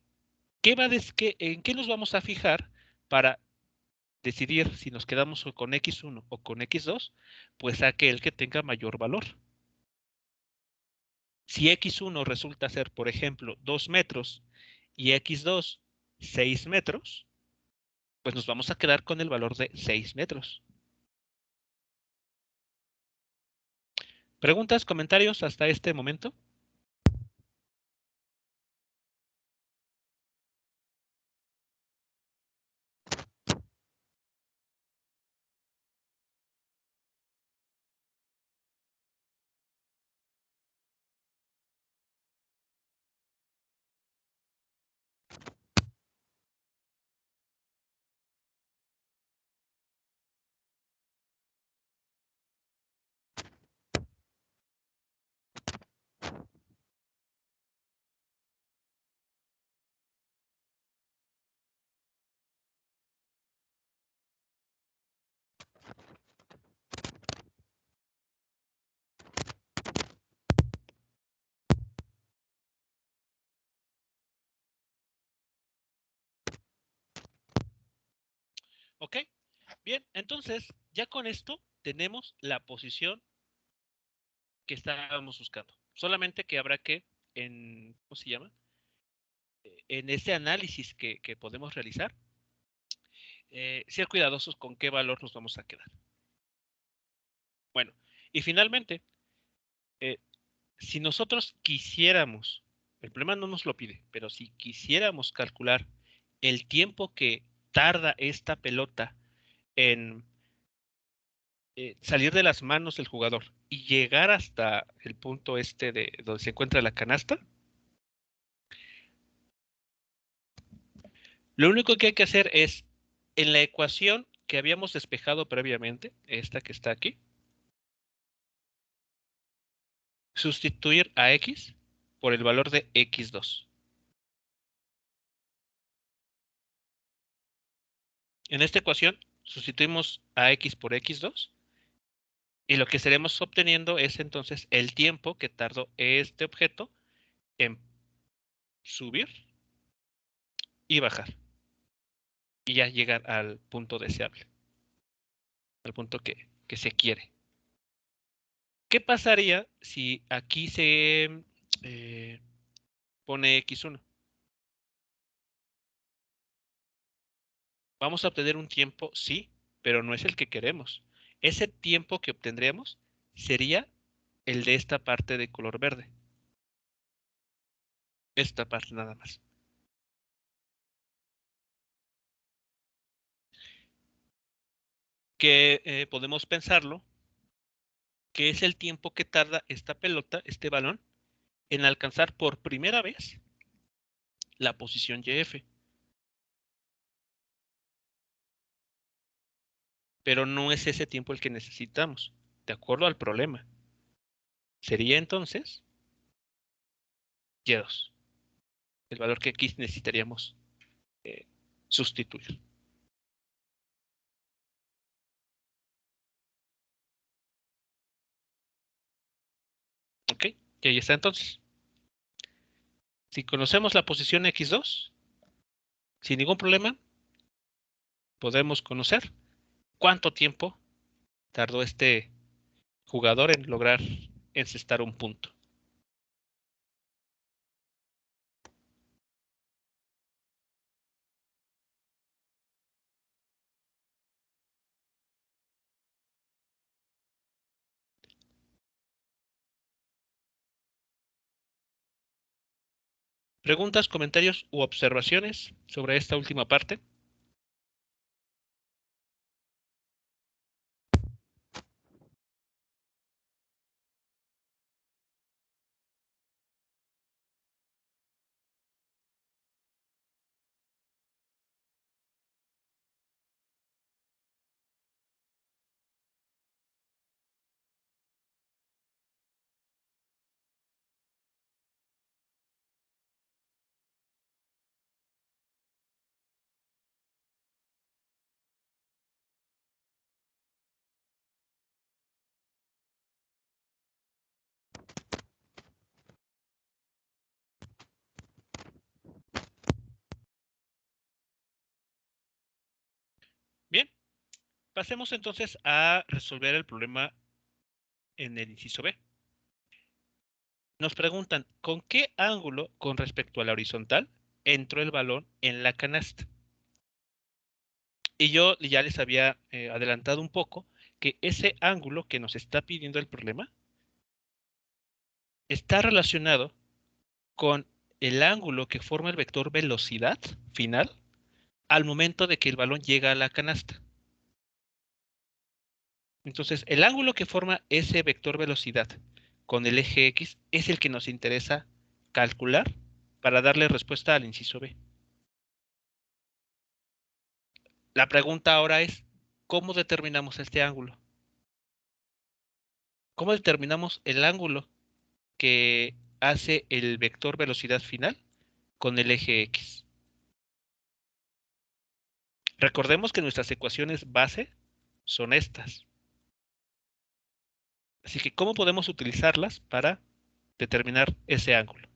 ¿en qué nos vamos a fijar para decidir si nos quedamos con X1 o con X2? Pues aquel que tenga mayor valor. Si X1 resulta ser, por ejemplo, 2 metros y X2, 6 metros, pues nos vamos a quedar con el valor de 6 metros. ¿Preguntas, comentarios hasta este momento? Ok, bien, entonces ya con esto tenemos la posición que estábamos buscando. Solamente que habrá que, ¿cómo se llama? En ese análisis que podemos realizar, ser cuidadosos con qué valor nos vamos a quedar. Bueno, y finalmente, eh, si nosotros quisiéramos, el problema no nos lo pide, pero si quisiéramos calcular el tiempo que tarda esta pelota en salir de las manos del jugador y llegar hasta el punto este de donde se encuentra la canasta, lo único que hay que hacer es, en la ecuación que habíamos despejado previamente, esta que está aquí, sustituir a X por el valor de X2. En esta ecuación sustituimos a X por X2 y lo que estaremos obteniendo es entonces el tiempo que tardó este objeto en subir y bajar y ya llegar al punto deseable, al punto que se quiere. ¿Qué pasaría si aquí se pone X1? Vamos a obtener un tiempo, sí, pero no es el que queremos. Ese tiempo que obtendríamos sería el de esta parte de color verde. Esta parte nada más. Que podemos pensarlo, que es el tiempo que tarda esta pelota, este balón, en alcanzar por primera vez la posición YF. Pero no es ese tiempo el que necesitamos, de acuerdo al problema. Sería entonces Y2, el valor que aquí necesitaríamos eh, sustituir. ¿Ok? Y ahí está entonces. Si conocemos la posición X2, sin ningún problema, podemos conocer cuánto tiempo tardó este jugador en lograr encestar un punto. ¿Preguntas, comentarios u observaciones sobre esta última parte? Pasemos entonces a resolver el problema en el inciso B. Nos preguntan, ¿con qué ángulo con respecto a la horizontal entró el balón en la canasta? Y yo ya les había adelantado un poco que ese ángulo que nos está pidiendo el problema está relacionado con el ángulo que forma el vector velocidad final al momento de que el balón llega a la canasta. Entonces, el ángulo que forma ese vector velocidad con el eje X es el que nos interesa calcular para darle respuesta al inciso B. La pregunta ahora es, ¿cómo determinamos este ángulo? ¿Cómo determinamos el ángulo que hace el vector velocidad final con el eje X? Recordemos que nuestras ecuaciones base son estas. Así que, ¿cómo podemos utilizarlas para determinar ese ángulo?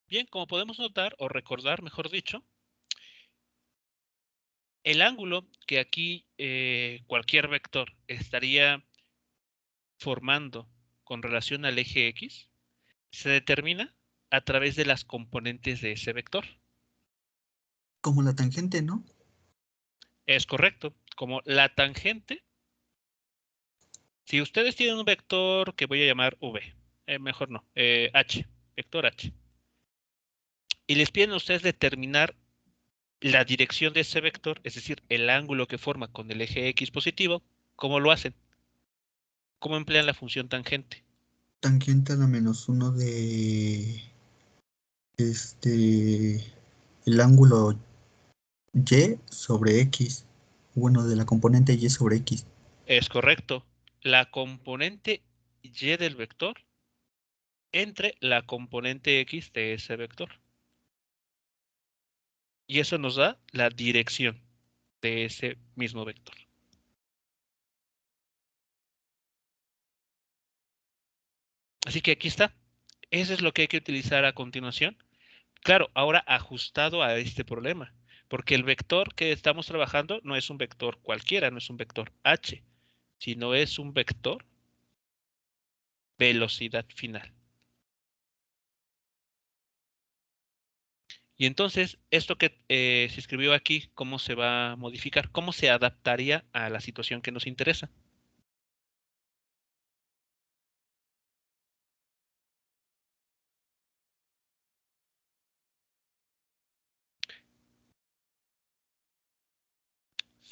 Bien, como podemos notar, o recordar, mejor dicho, el ángulo que aquí cualquier vector estaría formando con relación al eje X se determina a través de las componentes de ese vector. Como la tangente, ¿no? Es correcto. Como la tangente, si ustedes tienen un vector que voy a llamar V, mejor no, H, vector H, y les piden a ustedes determinar la dirección de ese vector, es decir, el ángulo que forma con el eje X positivo, ¿cómo lo hacen? ¿Cómo emplean la función tangente? Tangente a la -1 de el ángulo Y sobre X. Bueno, de la componente Y sobre X. Es correcto. La componente Y del vector entre la componente X de ese vector. Y eso nos da la dirección de ese mismo vector. Así que aquí está. Eso es lo que hay que utilizar a continuación. Claro, ahora ajustado a este problema. Porque el vector que estamos trabajando no es un vector cualquiera, no es un vector H, sino es un vector velocidad final. Y entonces, esto que se escribió aquí, ¿cómo se va a modificar? ¿Cómo se adaptaría a la situación que nos interesa?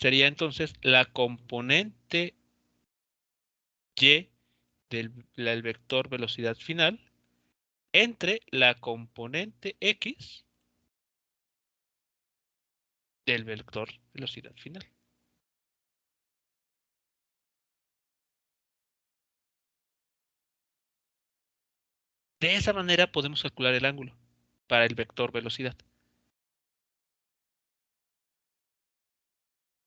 sería entonces la componente y del vector velocidad final entre la componente x del vector velocidad final. De esa manera podemos calcular el ángulo para el vector velocidad.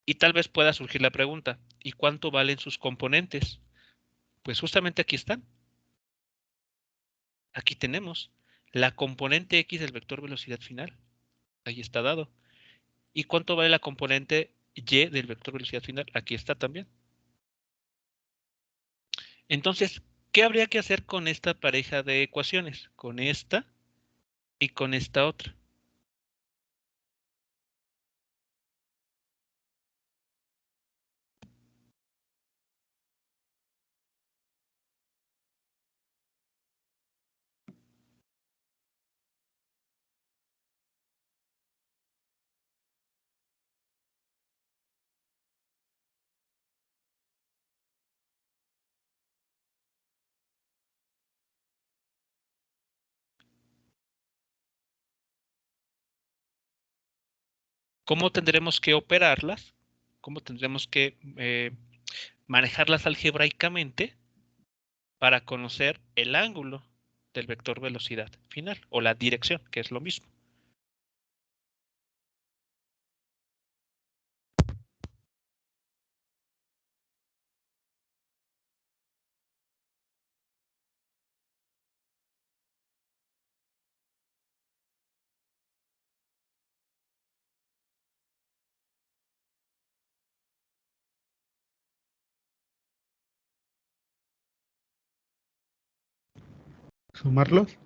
Y tal vez pueda surgir la pregunta, ¿y cuánto valen sus componentes? Pues justamente aquí están. Aquí tenemos la componente x del vector velocidad final. Ahí está dado. ¿Y cuánto vale la componente y del vector velocidad final? Aquí está también. Entonces, ¿qué habría que hacer con esta pareja de ecuaciones? Con esta y con esta otra. ¿Cómo tendremos que operarlas? ¿Cómo tendremos que manejarlas algebraicamente para conocer el ángulo del vector velocidad final o la dirección, que es lo mismo? ¿Sumarlos?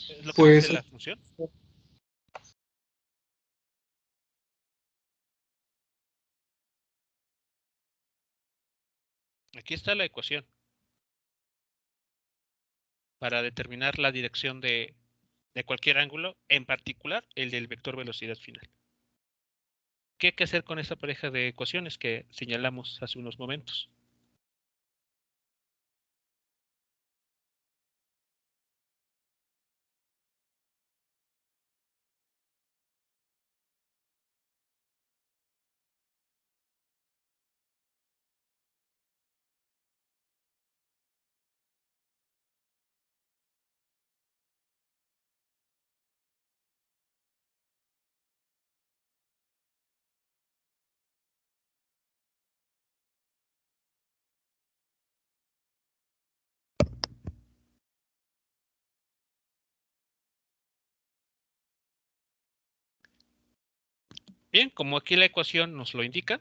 Es lo que dice Pues la función. Aquí está la ecuación para determinar la dirección de cualquier ángulo, en particular el del vector velocidad final. ¿Qué hay que hacer con esta pareja de ecuaciones que señalamos hace unos momentos? Bien, como aquí la ecuación nos lo indica,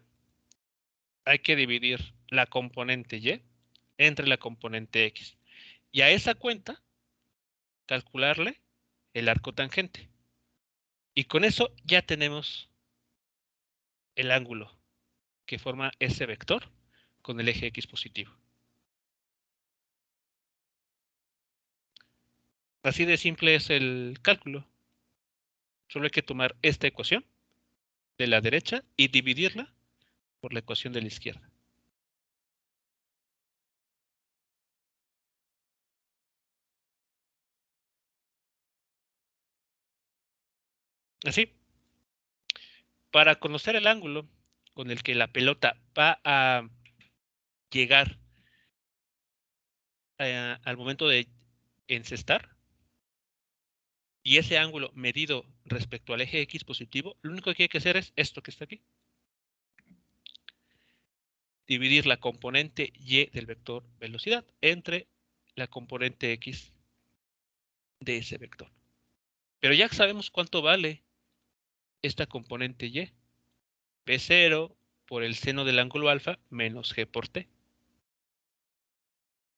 hay que dividir la componente y entre la componente x. Y a esa cuenta, calcularle el arco tangente. Y con eso ya tenemos el ángulo que forma ese vector con el eje x positivo. Así de simple es el cálculo. Solo hay que tomar esta ecuación de la derecha y dividirla por la ecuación de la izquierda. Así, para conocer el ángulo con el que la pelota va a llegar al momento de encestar, y ese ángulo medido respecto al eje x positivo, lo único que hay que hacer es esto que está aquí. Dividir la componente y del vector velocidad entre la componente x de ese vector. Pero ya sabemos cuánto vale esta componente y. P0 por el seno del ángulo alfa menos g por t.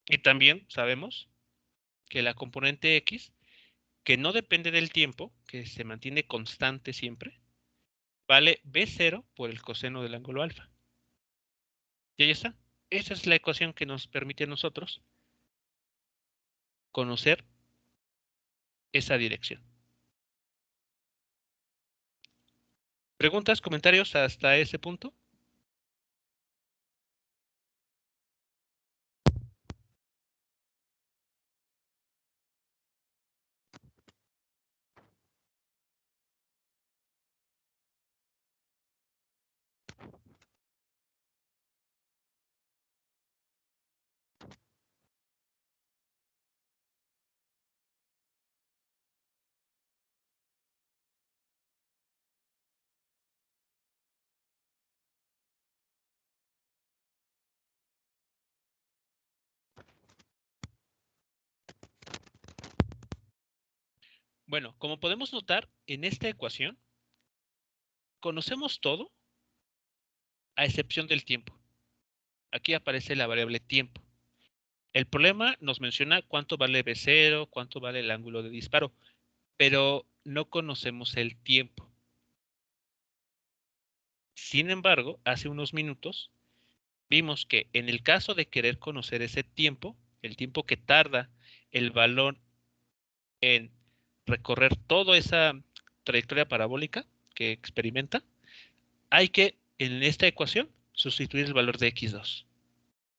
Y también sabemos que la componente x, que no depende del tiempo, que se mantiene constante siempre, vale B0 por el coseno del ángulo alfa. Y ahí está. Esa es la ecuación que nos permite a nosotros conocer esa dirección. ¿Preguntas, comentarios hasta ese punto? Bueno, como podemos notar, en esta ecuación conocemos todo a excepción del tiempo. Aquí aparece la variable tiempo. El problema nos menciona cuánto vale B0, cuánto vale el ángulo de disparo, pero no conocemos el tiempo. Sin embargo, hace unos minutos vimos que en el caso de querer conocer ese tiempo, el tiempo que tarda el balón en recorrer toda esa trayectoria parabólica que experimenta, hay que, en esta ecuación, sustituir el valor de x2,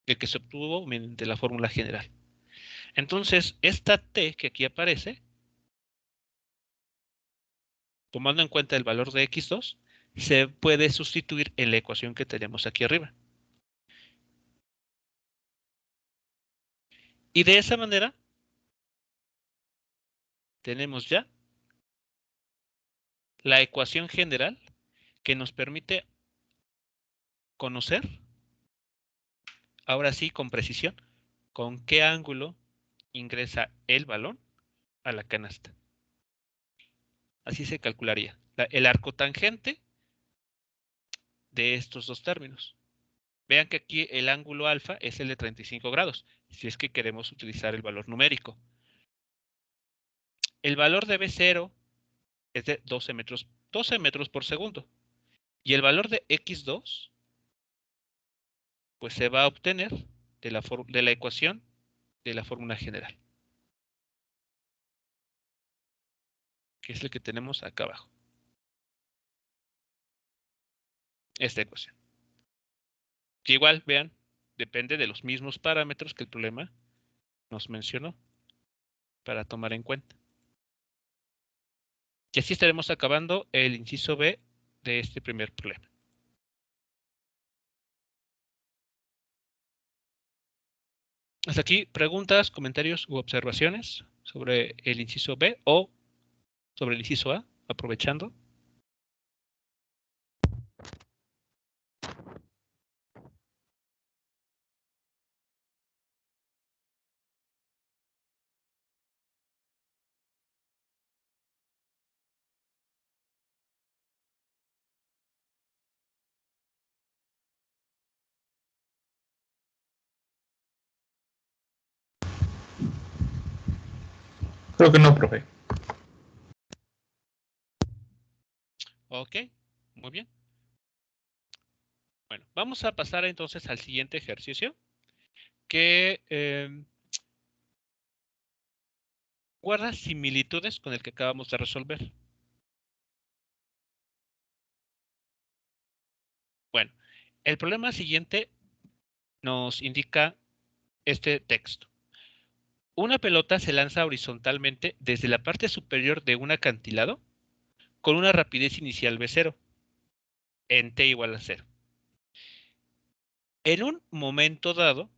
el que se obtuvo mediante la fórmula general. Entonces, esta t que aquí aparece, tomando en cuenta el valor de x2, se puede sustituir en la ecuación que tenemos aquí arriba. Y de esa manera, tenemos ya la ecuación general que nos permite conocer, ahora sí con precisión, con qué ángulo ingresa el balón a la canasta. Así se calcularía el arco tangente de estos dos términos. Vean que aquí el ángulo alfa es el de 35 grados, si es que queremos utilizar el valor numérico. El valor de B0 es de 12 metros por segundo. Y el valor de x2, pues se va a obtener de la ecuación de la fórmula general, que es el que tenemos acá abajo. Esta ecuación. Que igual, vean, depende de los mismos parámetros que el problema nos mencionó para tomar en cuenta. Y así estaremos acabando el inciso B de este primer problema. Hasta aquí, preguntas, comentarios u observaciones sobre el inciso B o sobre el inciso A, aprovechando. Creo que no, profe. Ok, muy bien. Bueno, vamos a pasar entonces al siguiente ejercicio que guarda similitudes con el que acabamos de resolver. Bueno, el problema siguiente nos indica este texto. Una pelota se lanza horizontalmente desde la parte superior de un acantilado con una rapidez inicial v0 en t igual a 0. En un momento dado,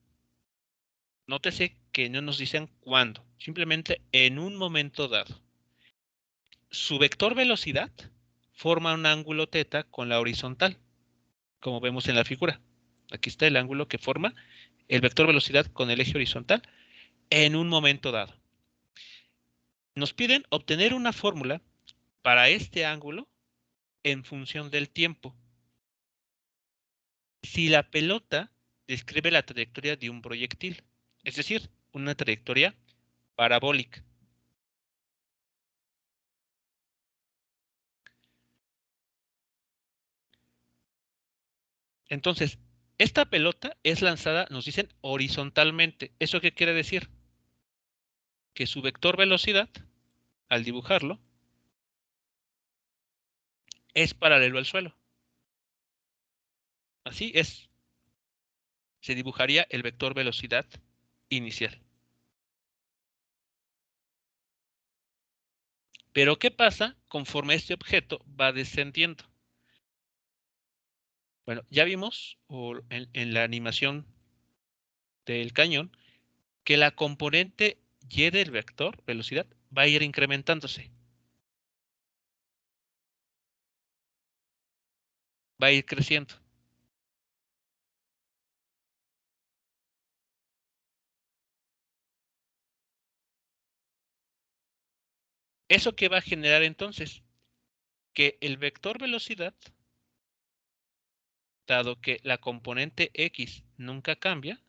nótese que no nos dicen cuándo, simplemente en un momento dado. Su vector velocidad forma un ángulo θ con la horizontal, como vemos en la figura. Aquí está el ángulo que forma el vector velocidad con el eje horizontal en un momento dado. Nos piden obtener una fórmula para este ángulo en función del tiempo. Si la pelota describe la trayectoria de un proyectil, es decir, una trayectoria parabólica. Entonces, Esta pelota es lanzada, nos dicen, horizontalmente. ¿Eso qué quiere decir? Que su vector velocidad, al dibujarlo, es paralelo al suelo. Así es. Se dibujaría el vector velocidad inicial. Pero ¿qué pasa conforme este objeto va descendiendo? Bueno, ya vimos en la animación del cañón que la componente y del vector velocidad va a ir incrementándose. Va a ir creciendo. ¿Eso qué va a generar entonces? Que el vector velocidad, dado que la componente X nunca cambia,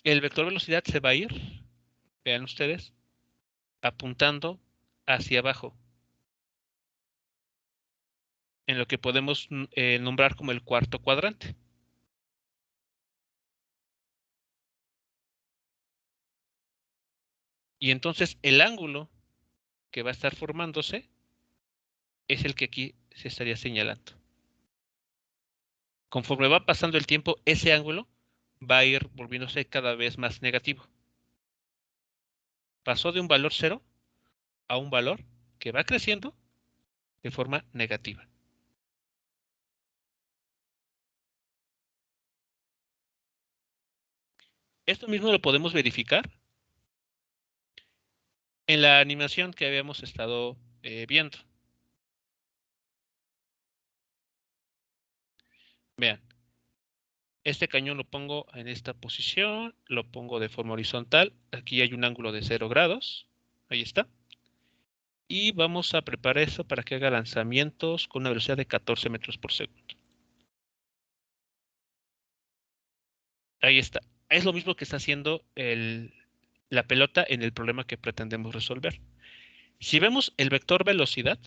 el vector velocidad se va a ir, vean ustedes, apuntando hacia abajo, en lo que podemos nombrar como el cuarto cuadrante. Y entonces el ángulo que va a estar formándose es el que aquí se estaría señalando. Conforme va pasando el tiempo, ese ángulo va a ir volviéndose cada vez más negativo. Pasó de un valor 0 a un valor que va creciendo de forma negativa. Esto mismo lo podemos verificar en la animación que habíamos estado viendo. Vean, este cañón lo pongo en esta posición, lo pongo de forma horizontal. Aquí hay un ángulo de 0 grados. Ahí está. Y vamos a preparar eso para que haga lanzamientos con una velocidad de 14 metros por segundo. Ahí está. Es lo mismo que está haciendo la pelota en el problema que pretendemos resolver. Si vemos el vector velocidad,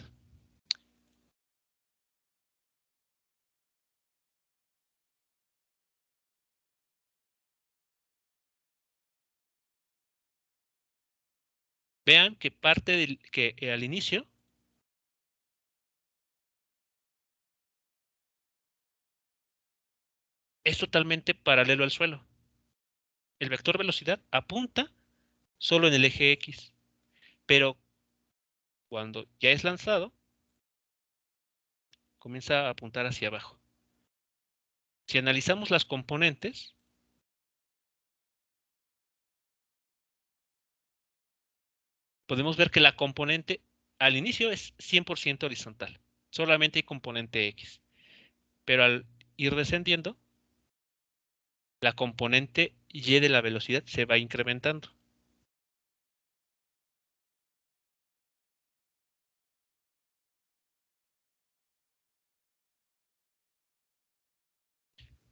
vean que parte del que al inicio es totalmente paralelo al suelo. El vector velocidad apunta solo en el eje X, pero cuando ya es lanzado, comienza a apuntar hacia abajo. Si analizamos las componentes, podemos ver que la componente al inicio es 100% horizontal. Solamente hay componente X. Pero al ir descendiendo, la componente Y de la velocidad se va incrementando.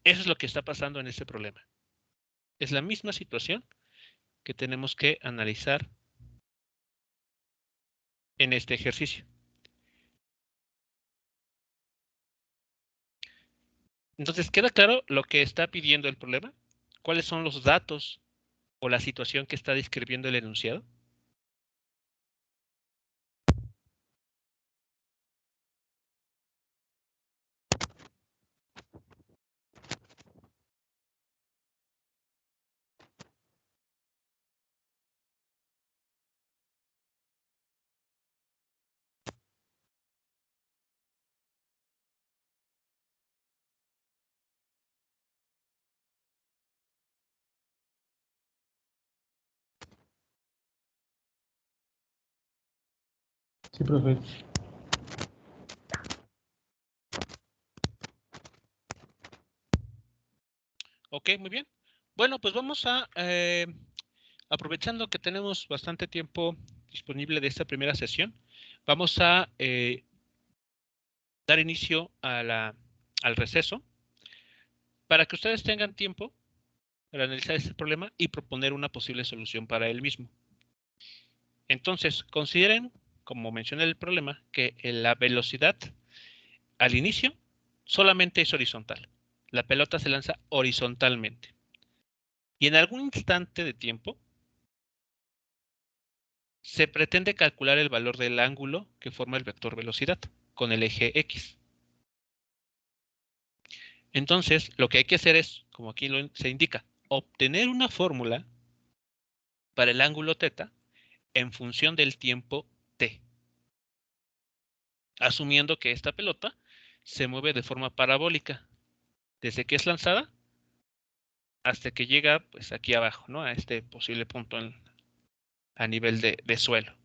Eso es lo que está pasando en este problema. Es la misma situación que tenemos que analizar en este ejercicio. Entonces, ¿queda claro lo que está pidiendo el problema? ¿Cuáles son los datos o la situación que está describiendo el enunciado? Sí, profe. Ok, muy bien. Bueno, pues vamos a, aprovechando que tenemos bastante tiempo disponible de esta primera sesión, vamos a dar inicio al receso para que ustedes tengan tiempo para analizar este problema y proponer una posible solución para él mismo. Entonces, consideren como mencioné en el problema, que la velocidad al inicio solamente es horizontal. La pelota se lanza horizontalmente. Y en algún instante de tiempo se pretende calcular el valor del ángulo que forma el vector velocidad con el eje X. Entonces, lo que hay que hacer es, como aquí se indica, obtener una fórmula para el ángulo θ en función del tiempo t, asumiendo que esta pelota se mueve de forma parabólica desde que es lanzada hasta que llega pues aquí abajo, ¿no? A este posible punto a nivel de suelo.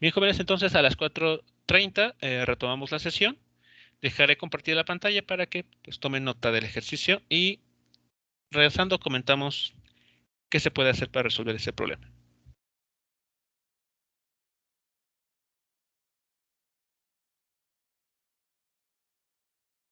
Bien, jóvenes, entonces a las 4:30 retomamos la sesión. Dejaré compartir la pantalla para que pues, tomen nota del ejercicio y regresando comentamos qué se puede hacer para resolver ese problema.